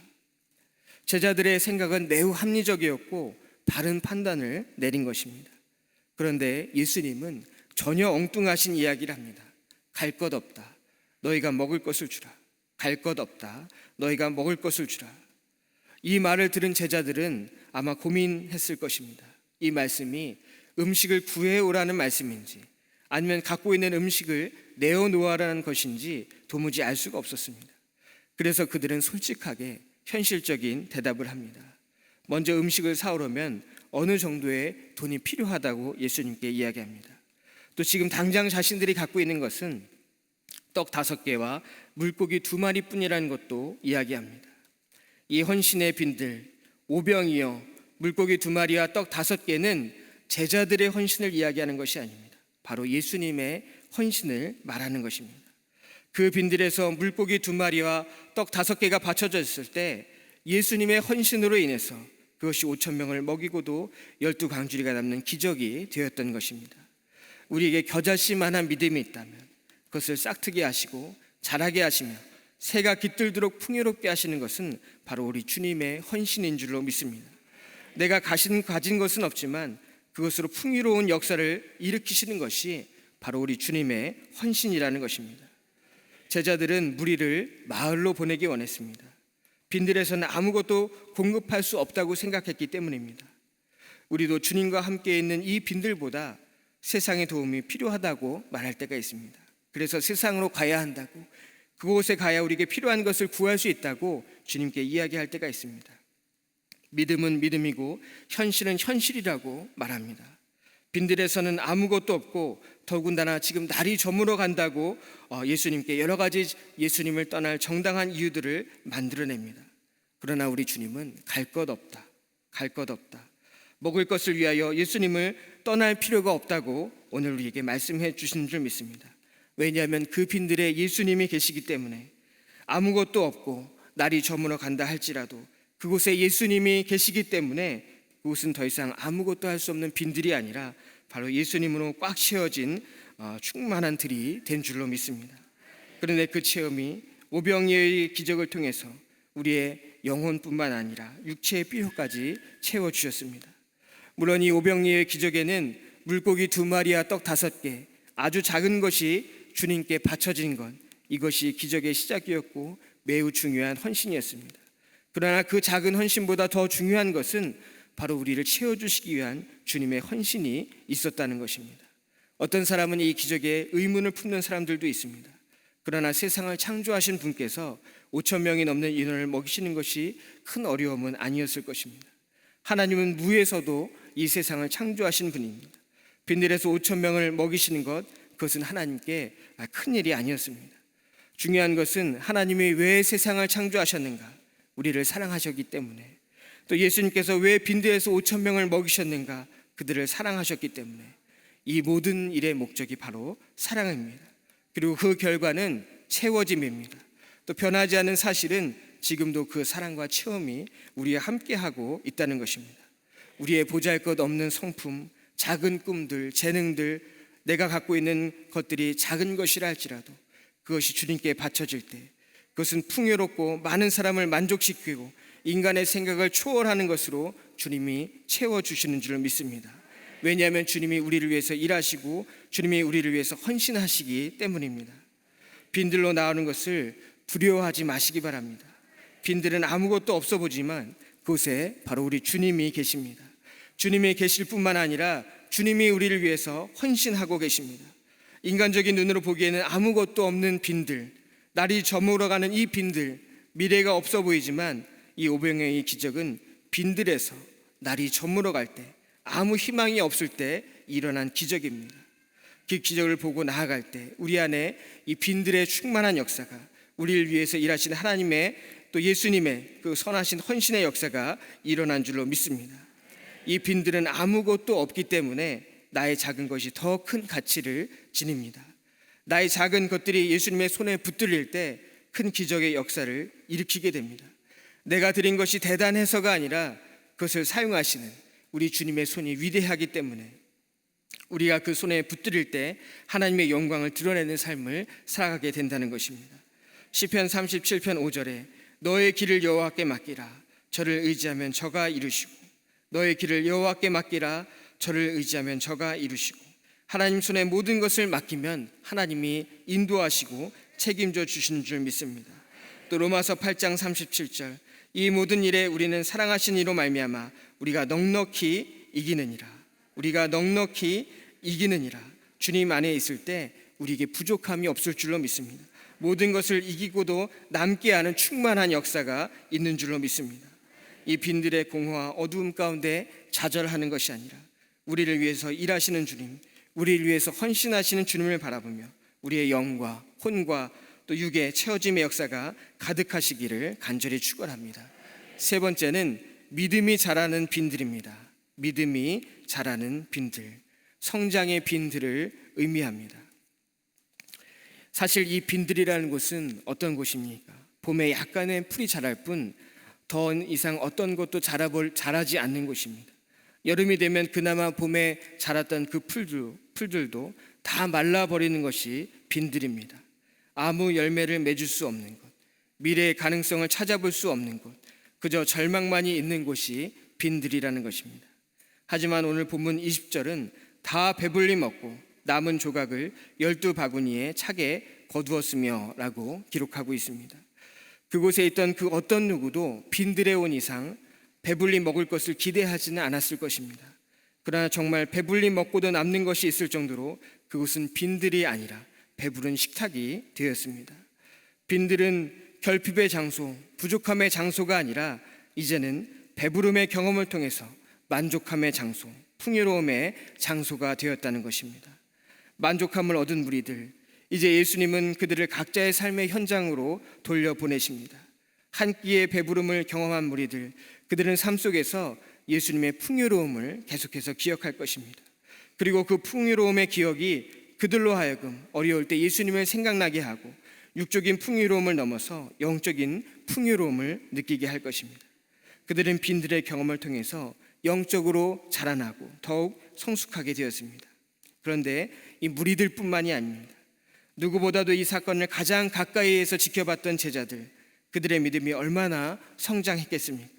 제자들의 생각은 매우 합리적이었고 바른 판단을 내린 것입니다. 그런데 예수님은 전혀 엉뚱하신 이야기를 합니다. 갈 것 없다. 너희가 먹을 것을 주라. 갈 것 없다. 너희가 먹을 것을 주라. 이 말을 들은 제자들은 아마 고민했을 것입니다. 이 말씀이 음식을 구해오라는 말씀인지 아니면 갖고 있는 음식을 내어놓으라는 것인지 도무지 알 수가 없었습니다. 그래서 그들은 솔직하게 현실적인 대답을 합니다. 먼저 음식을 사오려면 어느 정도의 돈이 필요하다고 예수님께 이야기합니다. 또 지금 당장 자신들이 갖고 있는 것은 떡 5개와 물고기 2마리 뿐이라는 것도 이야기합니다. 이 헌신의 빈들 5병이요 물고기 2마리와 떡 5개는 제자들의 헌신을 이야기하는 것이 아닙니다. 바로 예수님의 헌신을 말하는 것입니다. 그 빈들에서 물고기 2마리와 떡 5개가 받쳐졌을 때 예수님의 헌신으로 인해서 그것이 5,000명을 먹이고도 12광주리가 남는 기적이 되었던 것입니다. 우리에게 겨자씨만한 믿음이 있다면 그것을 싹트게 하시고 자라게 하시며 새가 깃들도록 풍요롭게 하시는 것은 바로 우리 주님의 헌신인 줄로 믿습니다. 내가 가진 것은 없지만 그것으로 풍요로운 역사를 일으키시는 것이 바로 우리 주님의 헌신이라는 것입니다. 제자들은 무리를 마을로 보내기 원했습니다. 빈들에서는 아무것도 공급할 수 없다고 생각했기 때문입니다. 우리도 주님과 함께 있는 이 빈들보다 세상의 도움이 필요하다고 말할 때가 있습니다. 그래서 세상으로 가야 한다고, 그곳에 가야 우리에게 필요한 것을 구할 수 있다고 주님께 이야기할 때가 있습니다. 믿음은 믿음이고 현실은 현실이라고 말합니다. 빈들에서는 아무것도 없고 더군다나 지금 날이 저물어 간다고 예수님께 여러 가지 예수님을 떠날 정당한 이유들을 만들어냅니다. 그러나 우리 주님은 갈 것 없다. 갈 것 없다. 먹을 것을 위하여 예수님을 떠날 필요가 없다고 오늘 우리에게 말씀해 주신 줄 믿습니다. 왜냐하면 그 빈들에 예수님이 계시기 때문에 아무것도 없고 날이 저물어 간다 할지라도 그곳에 예수님이 계시기 때문에 그곳은 더 이상 아무것도 할 수 없는 빈들이 아니라 바로 예수님으로 꽉 채워진 충만한 들이 된 줄로 믿습니다. 그런데 그 체험이 오병이어의 기적을 통해서 우리의 영혼뿐만 아니라 육체의 필요까지 채워주셨습니다. 물론 이 오병이어의 기적에는 물고기 2마리와 떡 5개 아주 작은 것이 주님께 바쳐진 것, 이것이 기적의 시작이었고 매우 중요한 헌신이었습니다. 그러나 그 작은 헌신보다 더 중요한 것은 바로 우리를 채워주시기 위한 주님의 헌신이 있었다는 것입니다. 어떤 사람은 이 기적에 의문을 품는 사람들도 있습니다. 그러나 세상을 창조하신 분께서 5,000명이 넘는 인원을 먹이시는 것이 큰 어려움은 아니었을 것입니다. 하나님은 무에서도 이 세상을 창조하신 분입니다. 빈들에서 5,000명을 먹이시는 것, 그것은 하나님께 큰 일이 아니었습니다. 중요한 것은 하나님이 왜 세상을 창조하셨는가? 우리를 사랑하셨기 때문에, 또 예수님께서 왜 빈들에서 5,000명을 먹이셨는가? 그들을 사랑하셨기 때문에. 이 모든 일의 목적이 바로 사랑입니다. 그리고 그 결과는 채워짐입니다. 또 변하지 않는 사실은 지금도 그 사랑과 체험이 우리와 함께하고 있다는 것입니다. 우리의 보잘것없는 성품, 작은 꿈들, 재능들, 내가 갖고 있는 것들이 작은 것이라 할지라도 그것이 주님께 바쳐질 때 그것은 풍요롭고 많은 사람을 만족시키고 인간의 생각을 초월하는 것으로 주님이 채워주시는 줄 믿습니다. 왜냐하면 주님이 우리를 위해서 일하시고 주님이 우리를 위해서 헌신하시기 때문입니다. 빈들로 나오는 것을 두려워하지 마시기 바랍니다. 빈들은 아무것도 없어 보지만 그곳에 바로 우리 주님이 계십니다. 주님이 계실 뿐만 아니라 주님이 우리를 위해서 헌신하고 계십니다. 인간적인 눈으로 보기에는 아무것도 없는 빈들, 날이 저물어가는 이 빈들, 미래가 없어 보이지만 이 오병이어의 기적은 빈들에서 날이 저물어갈 때, 아무 희망이 없을 때 일어난 기적입니다. 그 기적을 보고 나아갈 때 우리 안에 이 빈들의 충만한 역사가, 우리를 위해서 일하시는 하나님의 또 예수님의 그 선하신 헌신의 역사가 일어난 줄로 믿습니다. 이 빈들은 아무것도 없기 때문에 나의 작은 것이 더 큰 가치를 지닙니다. 나의 작은 것들이 예수님의 손에 붙들릴 때 큰 기적의 역사를 일으키게 됩니다. 내가 드린 것이 대단해서가 아니라 그것을 사용하시는 우리 주님의 손이 위대하기 때문에 우리가 그 손에 붙들릴 때 하나님의 영광을 드러내는 삶을 살아가게 된다는 것입니다. 시편 37편 5절에 너의 길을 여호와께 맡기라. 저를 의지하면 저가 이루시고 너의 길을 여호와께 맡기라. 저를 의지하면 저가 이루시고 하나님 손에 모든 것을 맡기면 하나님이 인도하시고 책임져 주시는 줄 믿습니다. 또 로마서 8장 37절 이 모든 일에 우리는 사랑하신 이로 말미암아 우리가 넉넉히 이기느니라. 우리가 넉넉히 이기느니라. 주님 안에 있을 때 우리에게 부족함이 없을 줄로 믿습니다. 모든 것을 이기고도 남게 하는 충만한 역사가 있는 줄로 믿습니다. 이 빈들의 공허와 어두움 가운데 좌절하는 것이 아니라 우리를 위해서 일하시는 주님, 우리를 위해서 헌신하시는 주님을 바라보며 우리의 영과 혼과 또 육의 채워짐의 역사가 가득하시기를 간절히 축원합니다. 세 번째는 믿음이 자라는 빈들입니다. 믿음이 자라는 빈들, 성장의 빈들을 의미합니다. 사실 이 빈들이라는 곳은 어떤 곳입니까? 봄에 약간의 풀이 자랄 뿐 더 이상 어떤 것도 자라지 않는 곳입니다. 여름이 되면 그나마 봄에 자랐던 그 풀들도 다 말라버리는 것이 빈들입니다. 아무 열매를 맺을 수 없는 곳, 미래의 가능성을 찾아볼 수 없는 곳, 그저 절망만이 있는 곳이 빈들이라는 것입니다. 하지만 오늘 본문 20절은 다 배불리 먹고 남은 조각을 12바구니에 차게 거두었으며 라고 기록하고 있습니다. 그곳에 있던 그 어떤 누구도 빈들에 온 이상 배불리 먹을 것을 기대하지는 않았을 것입니다. 그러나 정말 배불리 먹고도 남는 것이 있을 정도로 그곳은 빈들이 아니라 배부른 식탁이 되었습니다. 빈들은 결핍의 장소, 부족함의 장소가 아니라 이제는 배부름의 경험을 통해서 만족함의 장소, 풍요로움의 장소가 되었다는 것입니다. 만족함을 얻은 무리들, 이제 예수님은 그들을 각자의 삶의 현장으로 돌려보내십니다. 한 끼의 배부름을 경험한 무리들, 그들은 삶 속에서 예수님의 풍요로움을 계속해서 기억할 것입니다. 그리고 그 풍요로움의 기억이 그들로 하여금 어려울 때 예수님을 생각나게 하고 육적인 풍요로움을 넘어서 영적인 풍요로움을 느끼게 할 것입니다. 그들은 빈들의 경험을 통해서 영적으로 자라나고 더욱 성숙하게 되었습니다. 그런데 이 무리들뿐만이 아닙니다. 누구보다도 이 사건을 가장 가까이에서 지켜봤던 제자들, 그들의 믿음이 얼마나 성장했겠습니까?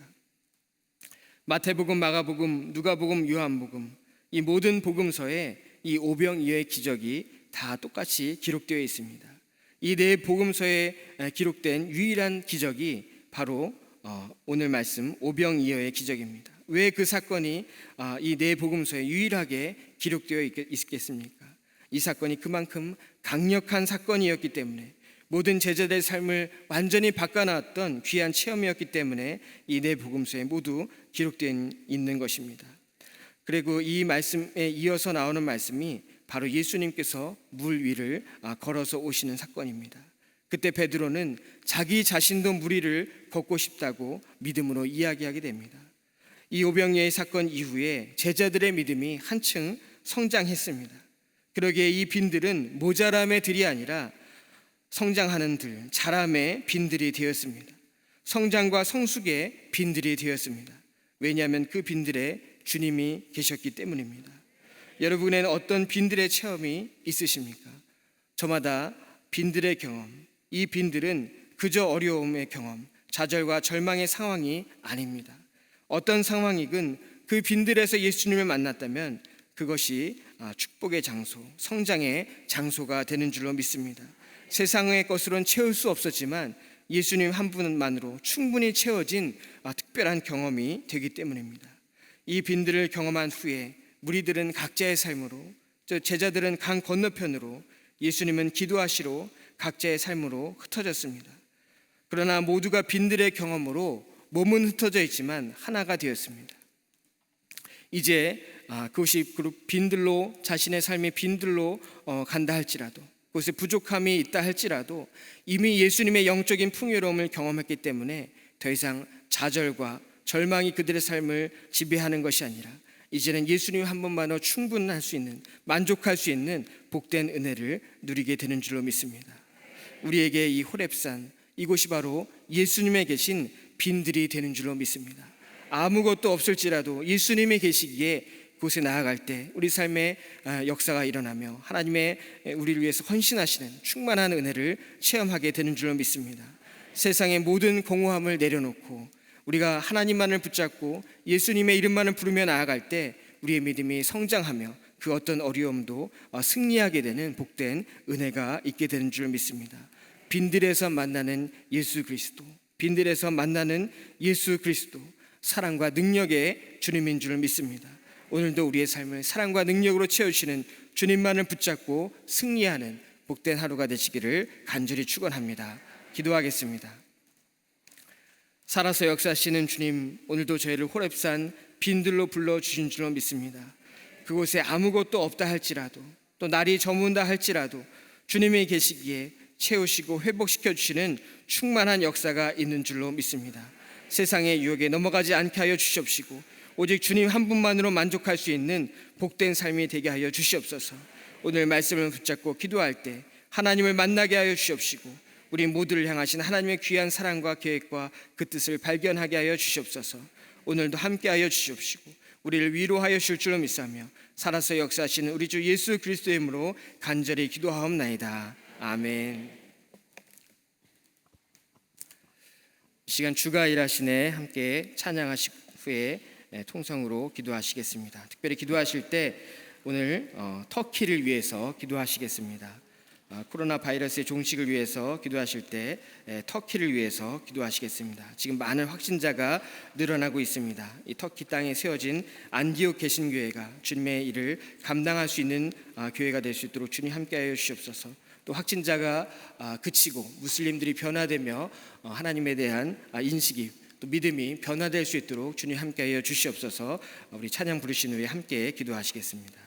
마태복음, 마가복음, 누가복음, 요한복음, 이 모든 복음서에 이 오병이어의 기적이 다 똑같이 기록되어 있습니다. 이 네 복음서에 기록된 유일한 기적이 바로 오늘 말씀 오병이어의 기적입니다. 왜 그 사건이 이 네 복음서에 유일하게 기록되어 있겠습니까? 이 사건이 그만큼 강력한 사건이었기 때문에, 모든 제자들의 삶을 완전히 바꿔놨던 귀한 체험이었기 때문에 이 네 복음서에 모두 기록되어 있는 것입니다. 그리고 이 말씀에 이어서 나오는 말씀이 바로 예수님께서 물 위를 걸어서 오시는 사건입니다. 그때 베드로는 자기 자신도 무리를 걷고 싶다고 믿음으로 이야기하게 됩니다. 이 오병이어의 사건 이후에 제자들의 믿음이 한층 성장했습니다. 그러기에 이 빈들은 모자람의 들이 아니라 성장하는 들, 자람의 빈들이 되었습니다. 성장과 성숙의 빈들이 되었습니다. 왜냐하면 그 빈들에 주님이 계셨기 때문입니다. 여러분에는 어떤 빈들의 체험이 있으십니까? 저마다 빈들의 경험, 이 빈들은 그저 어려움의 경험, 좌절과 절망의 상황이 아닙니다. 어떤 상황이든 그 빈들에서 예수님을 만났다면 그것이 축복의 장소, 성장의 장소가 되는 줄로 믿습니다. 세상의 것으로는 채울 수 없었지만 예수님 한 분만으로 충분히 채워진 특별한 경험이 되기 때문입니다. 이 빈들을 경험한 후에 무리들은 각자의 삶으로, 제자들은 강 건너편으로, 예수님은 기도하시러 각자의 삶으로 흩어졌습니다. 그러나 모두가 빈들의 경험으로 몸은 흩어져 있지만 하나가 되었습니다. 이제 그것이 빈들로, 자신의 삶의 빈들로 간다 할지라도, 그것에 부족함이 있다 할지라도 이미 예수님의 영적인 풍요로움을 경험했기 때문에 더 이상 좌절과 절망이 그들의 삶을 지배하는 것이 아니라 이제는 예수님 한 분만으로 충분할 수 있는, 만족할 수 있는 복된 은혜를 누리게 되는 줄로 믿습니다. 우리에게 이 호렙산, 이곳이 바로 예수님의 계신 빈들이 되는 줄로 믿습니다. 아무것도 없을지라도 예수님이 계시기에 그곳에 나아갈 때 우리 삶의 역사가 일어나며 하나님의 우리를 위해서 헌신하시는 충만한 은혜를 체험하게 되는 줄로 믿습니다. 세상의 모든 공허함을 내려놓고 우리가 하나님만을 붙잡고 예수님의 이름만을 부르며 나아갈 때 우리의 믿음이 성장하며 그 어떤 어려움도 승리하게 되는 복된 은혜가 있게 되는 줄 믿습니다. 빈들에서 만나는 예수 그리스도, 빈들에서 만나는 예수 그리스도, 사랑과 능력의 주님인 줄 믿습니다. 오늘도 우리의 삶을 사랑과 능력으로 채우시는 주님만을 붙잡고 승리하는 복된 하루가 되시기를 간절히 축원합니다. 기도하겠습니다. 살아서 역사하시는 주님, 오늘도 저희를 호렙산 빈들로 불러주신 줄로 믿습니다. 그곳에 아무것도 없다 할지라도, 또 날이 저문다 할지라도 주님이 계시기에 채우시고 회복시켜 주시는 충만한 역사가 있는 줄로 믿습니다. 세상의 유혹에 넘어가지 않게 하여 주시옵시고 오직 주님 한 분만으로 만족할 수 있는 복된 삶이 되게 하여 주시옵소서. 오늘 말씀을 붙잡고 기도할 때 하나님을 만나게 하여 주시옵시고 우리 모두를 향하신 하나님의 귀한 사랑과 계획과 그 뜻을 발견하게 하여 주시옵소서. 오늘도 함께 하여 주시옵시고 우리를 위로하여 주실 줄로 믿사며 살아서 역사하시는 우리 주 예수 그리스도의 이름으로 간절히 기도하옵나이다. 아멘. 이 시간 주가 일하시네 함께 찬양하신 후에 통성으로 기도하시겠습니다. 특별히 기도하실 때 오늘 터키를 위해서 기도하시겠습니다. 코로나 바이러스의 종식을 위해서 기도하실 때 터키를 위해서 기도하시겠습니다. 지금 많은 확진자가 늘어나고 있습니다. 이 터키 땅에 세워진 안디옥 개신교회가 주님의 일을 감당할 수 있는 교회가 될 수 있도록 주님 함께하여 주시옵소서. 또 확진자가 그치고 무슬림들이 변화되며 하나님에 대한 인식이 또 믿음이 변화될 수 있도록 주님 함께하여 주시옵소서. 우리 찬양 부르신 후에 함께 기도하시겠습니다.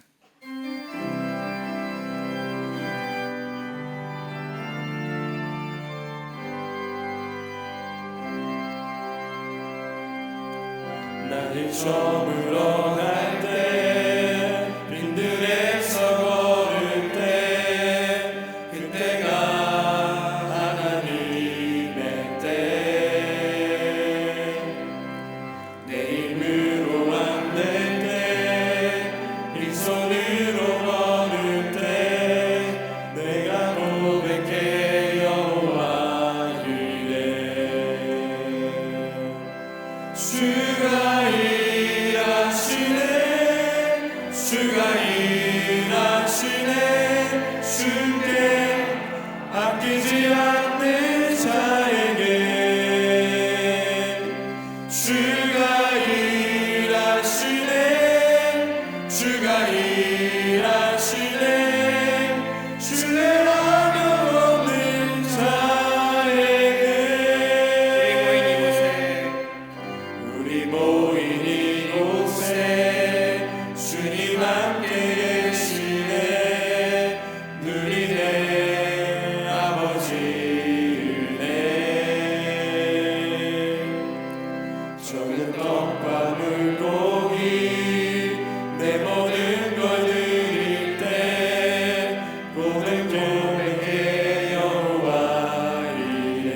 나를 저물어 갈 때 빈들에서 걸을 때 그때가 하나님의 때 내 힘으로 안 될 때 빈손으로 걸을 때 내가 고백해 여호와 이래 주가 일하시네 주가 일하시네 주께 아끼지 않는 자에게 주가 일하시네 주가 일하시네 신뢰하며 없는 자에게 우리 모인 이곳에 주님 함께 계시네 누리네 아버지 은혜 적은 떡과 물고기 내 모든 걸 드릴 때 고백해 여호와 이래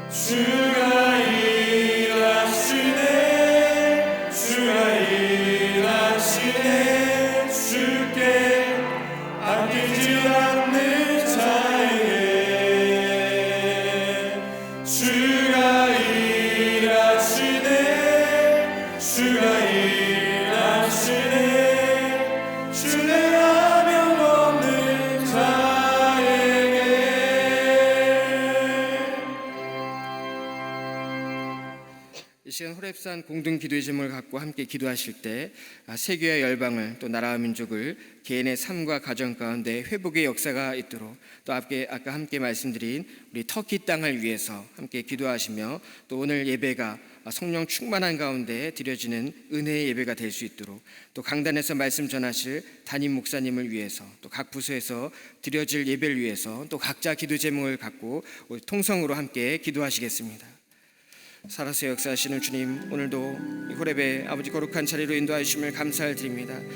주가 일하시네 주가 일하시네 주께 아끼지 않는 자에게 주가 일하시네 주가 일하시네 신뢰하며 없는 자에게 이 시간 호렙산 공동 기도의 제목을 갖고 함께 기도하실 때 세계와 열방을 또 나라와 민족을 개인의 삶과 가정 가운데 회복의 역사가 있도록 또 아까 함께 말씀드린 우리 터키 땅을 위해서 함께 기도하시며 또 오늘 예배가 성령 충만한 가운데 드려지는 은혜의 예배가 될 수 있도록 또 강단에서 말씀 전하실 담임 목사님을 위해서 또 각 부서에서 드려질 예배를 위해서 또 각자 기도 제목을 갖고 우리 통성으로 함께 기도하시겠습니다. 살아서 역사하시는 주님, 오늘도 이 호렙의 아버지 거룩한 자리로 인도하심을 감사를 드립니다.